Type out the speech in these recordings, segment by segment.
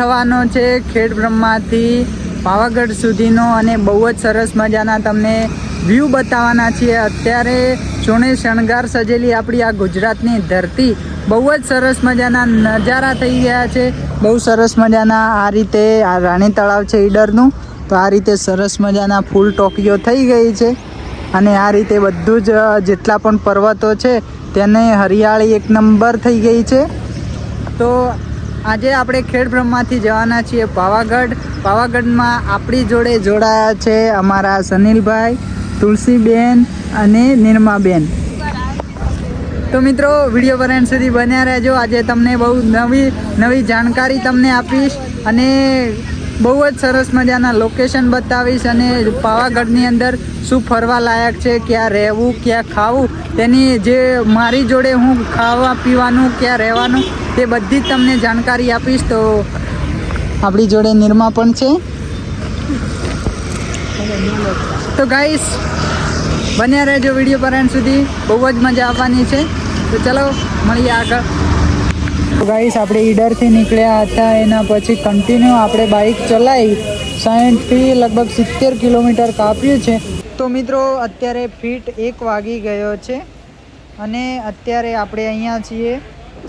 થવાનો છે ખેડ બ્રહ્માથી પાવાગઢ સુધીનો અને બહુ જ સરસ મજાના તમને વ્યૂ બતાવવાના છીએ। અત્યારે સોને શણગાર સજેલી આપણી આ ગુજરાતની ધરતી બહુ જ સરસ મજાના નજારા થઈ રહ્યા છે। બહુ સરસ મજાના આ રીતે આ રાણી તળાવ છે ઈડરનું, તો આ રીતે સરસ મજાના ફૂલ ટોકીઓ થઈ ગઈ છે અને આ રીતે બધું જ જેટલા પણ પર્વતો છે તેને હરિયાળી એક નંબર થઈ ગઈ છે। તો આજે આપણે ખેડ બ્રહ્માથી જવાના છીએ પાવાગઢ। પાવાગઢમાં આપણી જોડે જોડાયા છે અમારા સનીલભાઈ, તુલસીબેન અને નિર્માબેન। તો મિત્રો વિડીયો પર એન્ડ સુધી બન્યા રહેજો। આજે તમને બહુ નવી જાણકારી તમને આપીશ અને બહુ જ સરસ મજાના લોકેશન બતાવીશ અને પાવાગઢની અંદર શું ફરવા લાયક છે, ક્યાં રહેવું, ક્યાં ખાવું, તેની જે મારી જોડે હું ખાવા પીવાનું, ક્યાં રહેવાનું, તે બધી જ તમને જાણકારી આપીશ। તો આપણી જોડે નિર્મા પણ છે। તો ગાઈસ બન્યા રહેજો વિડીયો પર એન્ડ સુધી, બહુ જ મજા આવવાની છે। તો ચલો મળીએ આગળ। તો ગાઈસ આપણે ઈડરથી નીકળ્યા હતા, એના પછી કન્ટિન્યુ આપણે બાઇક ચલાવી 60થી લગભગ 70 કિલોમીટર કાપ્યું છે। તો મિત્રો અત્યારે ફીટ 1 વાગી ગયો છે અને અત્યારે આપણે અહીંયા છીએ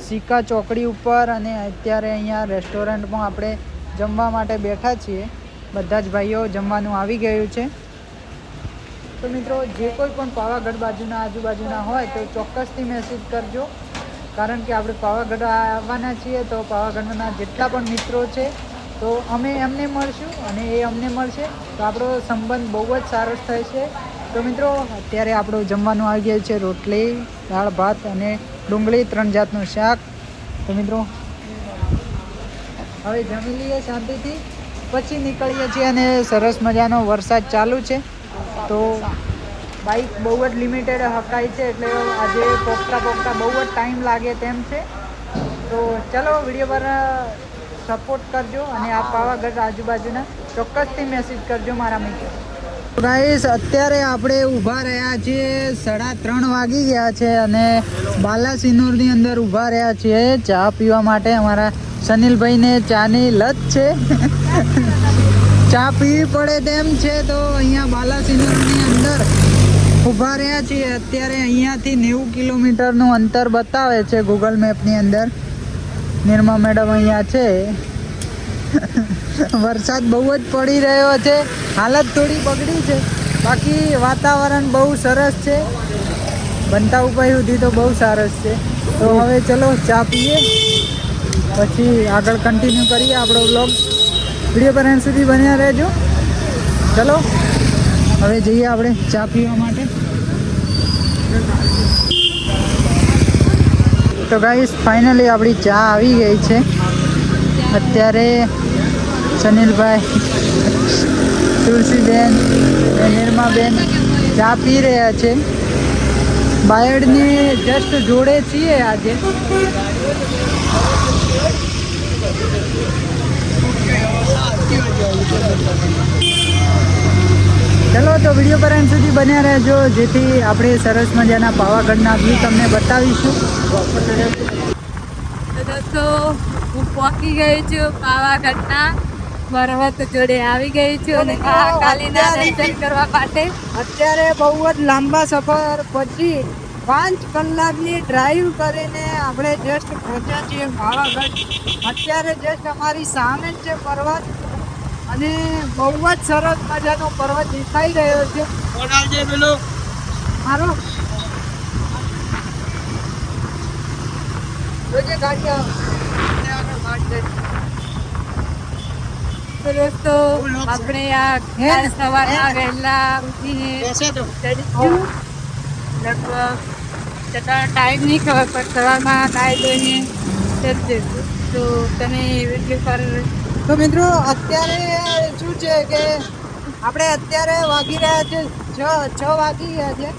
સિક્કા ચોકડી ઉપર અને અત્યારે અહીંયા રેસ્ટોરન્ટમાં આપણે જમવા માટે બેઠા છીએ। બધા જ ભાઈઓ જમવાનું આવી ગયું છે। તો મિત્રો જે કોઈ પણ પાવાગઢ બાજુના આજુબાજુના હોય તો ચોક્કસથી મેસેજ કરજો, કારણ કે આપણે પાવાગઢ આવવાના છીએ। તો પાવાગઢના જેટલા પણ મિત્રો છે તો અમે એમને મળશું અને એ અમને મળશે, તો આપણો સંબંધ બહુ જ સારો થશે। તો મિત્રો અત્યારે આપણું જમવાનું આવી ગયું છે, રોટલી, દાળ ભાત અને ડુંગળી 3 જાતનું શાક। તો મિત્રો હવે જમી લઈએ શાંતિથી, પછી નીકળીએ છીએ અને સરસ મજાનો વરસાદ ચાલુ છે તો બાઇક બહુ જ લિમિટેડ હકાય છે, એટલે આજે પોકતા બહુ જ ટાઈમ લાગે તેમ છે। તો ચલો વિડીયો પર સપોર્ટ કરજો અને આ પાવાગઢ આજુબાજુના ચોક્કસથી મેસેજ કરજો મારા મિત્રો। ગાઈસ અત્યારે આપણે ઊભા રહ્યા છીએ 3:30 વાગી ગયા છે અને બાલાસિનોરની અંદર ઊભા રહ્યા છીએ ચા પીવા માટે। અમારા સનીલભાઈને ચાની લત છે ચા પીવી પડે તેમ છે, તો અહીંયા બાલાસિનોરની અંદર ઊભા રહ્યા છીએ। અત્યારે અહીંયાથી 90 કિલોમીટરનું અંતર બતાવે છે ગૂગલ મેપની અંદર। નિર્મા મેડમ અહીંયા છે વરસાદ બહુ જ પડી રહ્યો છે, હાલત થોડી બગડી છે, બાકી વાતાવરણ બહુ સરસ છે। બનતા ઉપાય સુધી તો બહુ સરસ છે। તો હવે ચલો ચા પીએ, પછી આગળ કન્ટિન્યુ કરીએ આપણો વ્લોગ। વિડીયો પર એન્ડ સુધી બન્યા રહેજો। ચલો હવે જઈએ આપણે ચા પીવા માટે। તો ગાઈસ ફાઇનલી આપણી ચા આવી ગઈ છે। અત્યારે સનીલભાઈ, તુલસીબેન અને નિર્માબેન ચા પી રહ્યા છે। બાયડની જસ્ટ જોડે છીએ આજે। ચલો તો વિડીયો પર એન્ડ સુધી બન્યા રહેજો, જેથી આપણે સરસ મજાના પાવાગઢના વ્યૂ તમને બતાવીશું। તો હું પહોંચી ગઈ છું પાવાગઢના પર્વત જોડે આવી ગઈ છું અને મહાકાલીના દર્શન કરવા માટે। અત્યારે બહુ જ લાંબા સફર પછી 5 કલાકની ડ્રાઈવ કરીને આપણે જસ્ટ પહોંચ્યા છીએ પાવાગઢ। અત્યારે જસ્ટ અમારી સામે જ છે પર્વત અને બહુ જ સરસ મજાનો પર્વત દેખાઈ રહ્યો છે। મારો દોસ્તો આપણે આ સવારના વહેલા ઉઠીને લગભગ ટાઈમ નહીં ખબર પણ સવારમાં નાહી ધોઈને તો તમે વિડીયો પર। તો મિત્રો અત્યારે શું છે કે આપણે અત્યારે વાગી રહ્યા છે 6 વાગી ગયા છે।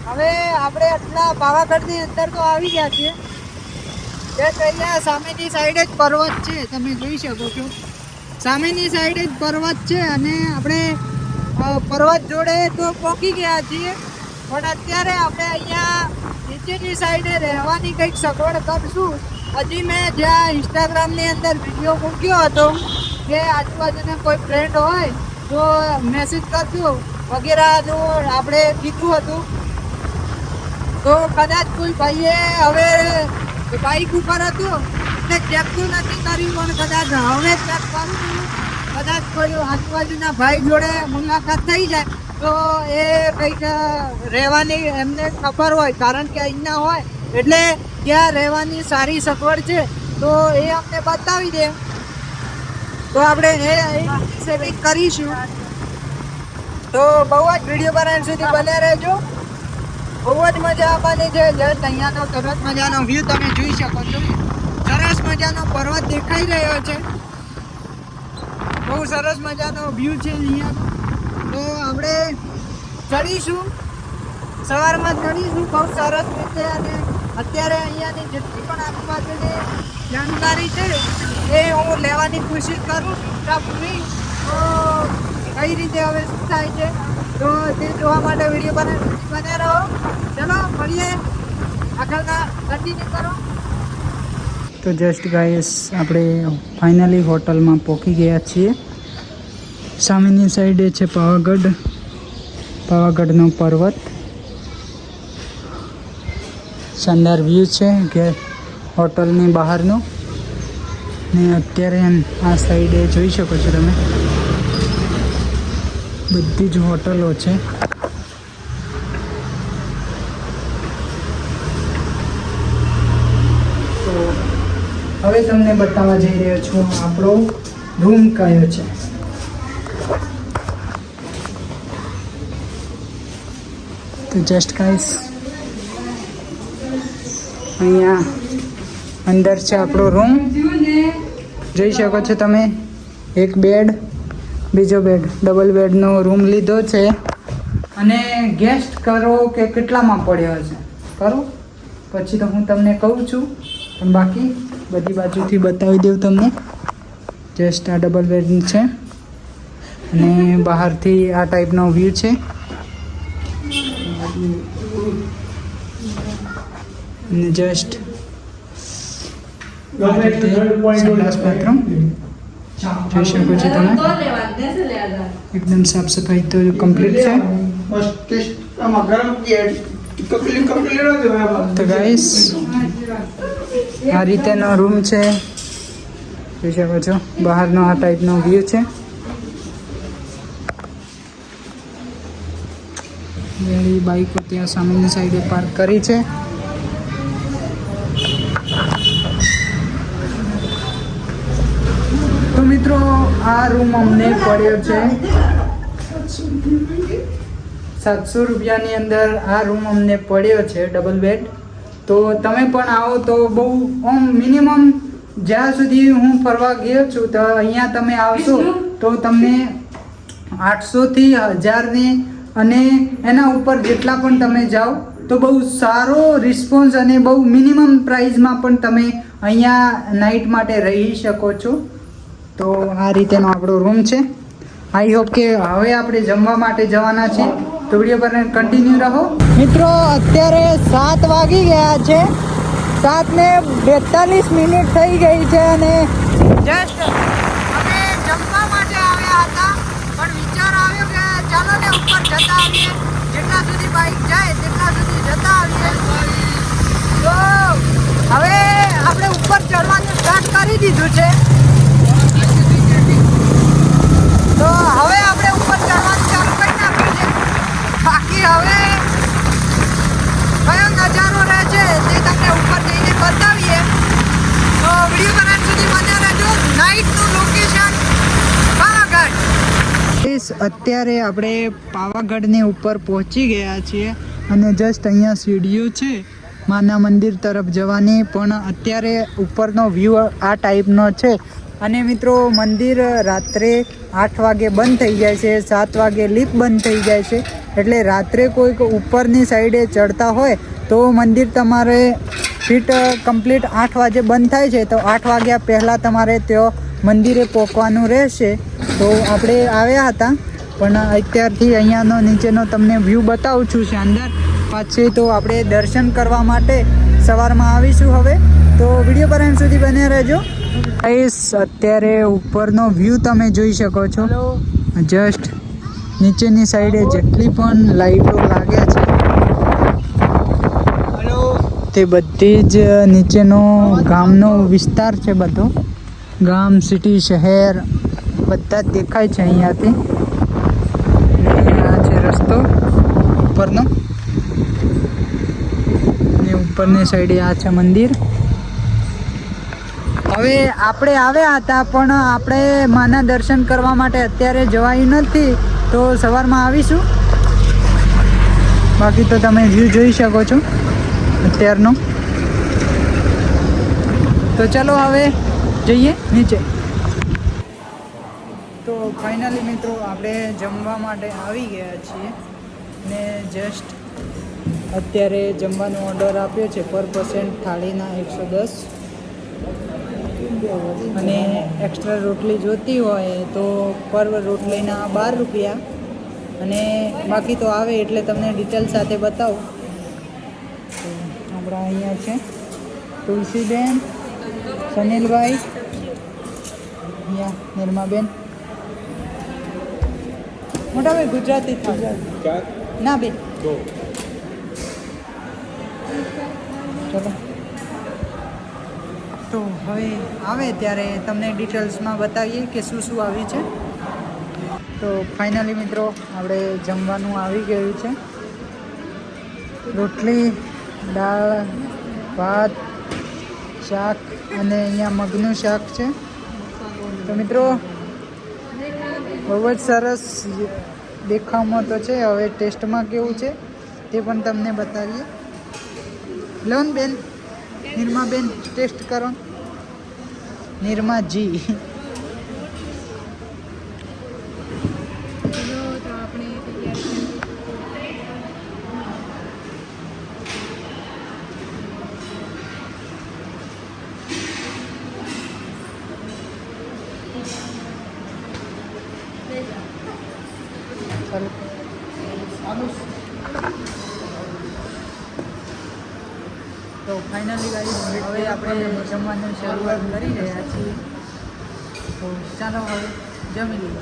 હવે આપણે આટલા પાવાગઢની અંદર તો આવી ગયા છીએ, જસ્ટ અહીંયા સામેની સાઈડ જ પર્વત છે, તમે જોઈ શકો છો સામેની સાઈડ જ પર્વત છે અને આપણે પર્વત જોડે તો પહોંચી ગયા છીએ, પણ અત્યારે આપણે અહીંયા નીચેની સાઈડે રહેવાની કંઈક સગવડ કરશું। હજી મેં જ્યાં ઇન્સ્ટાગ્રામની અંદર વિડીયો મૂક્યો હતો કે આજુબાજુના કોઈ ફ્રેન્ડ હોય તો મેસેજ કરજો વગેરેનું આપણે કીધું હતું. તો કદાચ કોઈ ભાઈએ હવે બાઇક ઉપર હતું એટલે ચેક તો નથી કર્યું, પણ કદાચ હવે ચેક કરું છું. કદાચ કોઈ આજુબાજુના ભાઈ જોડે મુલાકાત થઈ જાય તો એ કંઈક રહેવાની એમને ખબર હોય, કારણ કે અહીંના હોય એટલે ત્યાં રહેવાની સારી સગવડ છે તો એ અમને બતાવી દે તો આપણે એ સેટિંગ કરીશું. તો બહુ જ વિડીયો બનાવવા સુધી બન્યા રહેજો. બહુ જ મજા આવવાની છે. જસ્ટ અહીંયાનો સરસ મજાનો વ્યૂ તમે જોઈ શકો છો. સરસ મજાનો પર્વત દેખાઈ રહ્યો છે. બહુ સરસ મજાનો વ્યૂ છે અહીંયા. તો આપણે ચડીશું, સવારમાં ચડીશું બહુ સરસ રીતે. અને અત્યારે અહીંયાની જેટલી પણ આજુબાજુની જાણકારી છે એ હું લેવાની કોશિશ કરું પૂરી. તો કઈ રીતે હવે શું થાય છે તો તે જોવા માટે વિડીયો બન્યા રહો. ચલો મળીએ, આગળના કન્ટિન્યુ કરો. તો જસ્ટ ગાઈસ આપણે ફાઇનલી હોટલમાં પહોંચી ગયા છીએ. સામેની સાઈડે છે પાવાગઢનો પર્વત. શાનદાર વ્યૂ છે કે હોટલની બહારનો. ને અત્યારે આ સાઈડે જોઈ શકો છો તમે, બધી જ હોટલો છે. તો હવે તમને બતાવવા જઈ રહ્યો છું આપણો રૂમ કયો છે. તો જસ્ટ ગાઈસ અહીંયા અંદર છે આપણો રૂમ. જોઈ શકો છો તમે, એક બેડ, બીજો બેડ, ડબલ બેડનો રૂમ લીધો છે. અને ગેસ્ટ કરો કે કેટલામાં પડ્યો હશે કરો પછી તો હું તમને કહું છું, પણ બાકી બધી બાજુથી બતાવી દઉં તમને. જસ્ટ આ ડબલ બેડ છે અને બહારથી આ ટાઈપનો વ્યૂ છે. અને જસ્ટ સંડાસ બાથરૂમ જોઈ શકો છો તમે. એકદમ સાફ સફાઈ તો કમ્પ્લીટ છે. તો ગાઈસ આ રીતેનો રૂમ છે, જોઈ શકો છો. બહારનો આ ટાઈપનો વ્યૂ છે. ગાડી બાઈકો ત્યાં સામેની સાઈડે પાર્ક કરી છે. તો મિત્રો આ રૂમ અમને પડ્યો છે 700 રૂપિયાની અંદર. આ રૂમ અમને પડ્યો છે ડબલ બેડ. તો તમે પણ આવો તો બહુ મિનિમમ જ્યાં સુધી હું ફરવા ગયો છું તો અહીંયા તમે આવશો તો તમને 800 થી 1000ની અને એના ઉપર જેટલા પણ તમે જાઓ તો બહુ સારો રિસ્પોન્સ અને બહુ મિનિમમ પ્રાઇઝમાં પણ તમે અહીંયા નાઇટ માટે રહી શકો છો. તો આ રીતેનો આપણો રૂમ છે. આઈ હોપ કે હવે આપણે જમવા માટે જવાના છીએ. તો વિડીયો પર કન્ટિન્યુ રહો. મિત્રો અત્યારે 7 વાગી ગયા છે, 7:42 થઈ ગઈ છે અને જસ્ટ અમે જમવા માટે આવ્યા હતા, પણ વિચાર આવ્યો કે ચાલો ને ઉપર જતા આવીએ. જેટલા સુધી બાઇક જાય તેટલા સુધી જતા આવીએ. તો હવે આપણે ઉપર ચડવાનું સ્ટાર્ટ કરી દીધું છે. તો હવે આપણે ઉપર ચડવાનું ચાલુ કરી નાખ્યું છે. બાકી હવે કયો નજારો રહે છે તે તમને ઉપર જઈને બતાવીએ. તો વિડીયો બનાવવા સુધી બન્યા રહેજો. નાઇટનું લોકેશન પાવાગઢ. અત્યારે આપણે પાવાગઢની ઉપર પહોંચી ગયા છીએ અને જસ્ટ અહીંયા સીડીઓ છે માના મંદિર તરફ જવાની. પણ અત્યારે ઉપરનો વ્યૂ આ ટાઈપનો છે. અને મિત્રો મંદિર રાત્રે 8 વાગે બંધ થઈ જાય છે, 7 વાગે લિફ્ટ બંધ થઈ જાય છે. એટલે રાત્રે કોઈક ઉપરની સાઈડે ચડતા હોય તો મંદિર તમારે ફિટ કમ્પ્લીટ 8 વાગે બંધ થાય છે. તો 8 વાગ્યા પહેલાં તમારે ત્યાં મંદિરે પહોંચવાનું રહેશે. તો આપણે આવ્યા હતા, પણ અત્યારથી અહીંયાનો નીચેનો તમને વ્યૂ બતાવું છું શાનદાર. પાછી તો આપણે દર્શન કરવા માટે સવારમાં આવીશું હવે. તો વિડીયો વિડીયો પર એન્ડ સુધી બન્યા રહેજો. ગાઈસ અત્યારે ઉપરનો વ્યૂ તમે જોઈ શકો છો. જસ્ટ નીચેની સાઈડે જેટલી પણ લાઈટો લાગે છે તે બધી જ નીચેનો ગામનો વિસ્તાર છે. બધો ગામ, સિટી, શહેર બધા જ દેખાય છે અહીંયાથી. અને આ છે રસ્તો ઉપરનો, અને ઉપરની સાઈડે આ છે મંદિર. હવે આપણે આવ્યા હતા પણ આપણે માના દર્શન કરવા માટે અત્યારે જવાયું નથી, તો સવારમાં આવીશું. બાકી તો તમે વ્યૂ જોઈ શકો છો અત્યારનો. તો ચલો હવે જઈએ નીચે. તો ફાઇનલી મિત્રો આપણે જમવા માટે આવી ગયા છીએ ને જસ્ટ અત્યારે જમવાનો ઓર્ડર આપ્યો છે પર પર્સન્ટ થાળીના 110, અને એક્સ્ટ્રા રોટલી જોતી હોય તો પર રોટલીના 12 રૂપિયા. અને બાકી તો આવે એટલે તમને ડિટેલ સાથે બતાવું. તો આપણા અહીંયા છે તુલસીબેન, સનીલભાઈ, અહીંયા નિર્માબેન. મોટા ભાઈ ગુજરાતી ના બે ચલો. તો હવે આવે ત્યારે તમને ડિટેલ્સમાં બતાવીએ કે શું શું આવ્યું છે. તો ફાઇનલી મિત્રો આપણે જમવાનું આવી ગયું છે. રોટલી, દાળ, ભાત, શાક અને અહીંયા મગનું શાક છે. તો મિત્રો બહુ જ સરસ દેખાવમાં તો છે. હવે ટેસ્ટમાં કેવું છે તે પણ તમને બતાવીએ. લોન બેન, નિર્માબેન ટેસ્ટ કરો. નિર્માજી તો ફાઇનલી ગાઈસ હવે આપણે જમવાની શરૂઆત કરી રહ્યા છીએ. તો ચાલો હવે જમી લઈએ.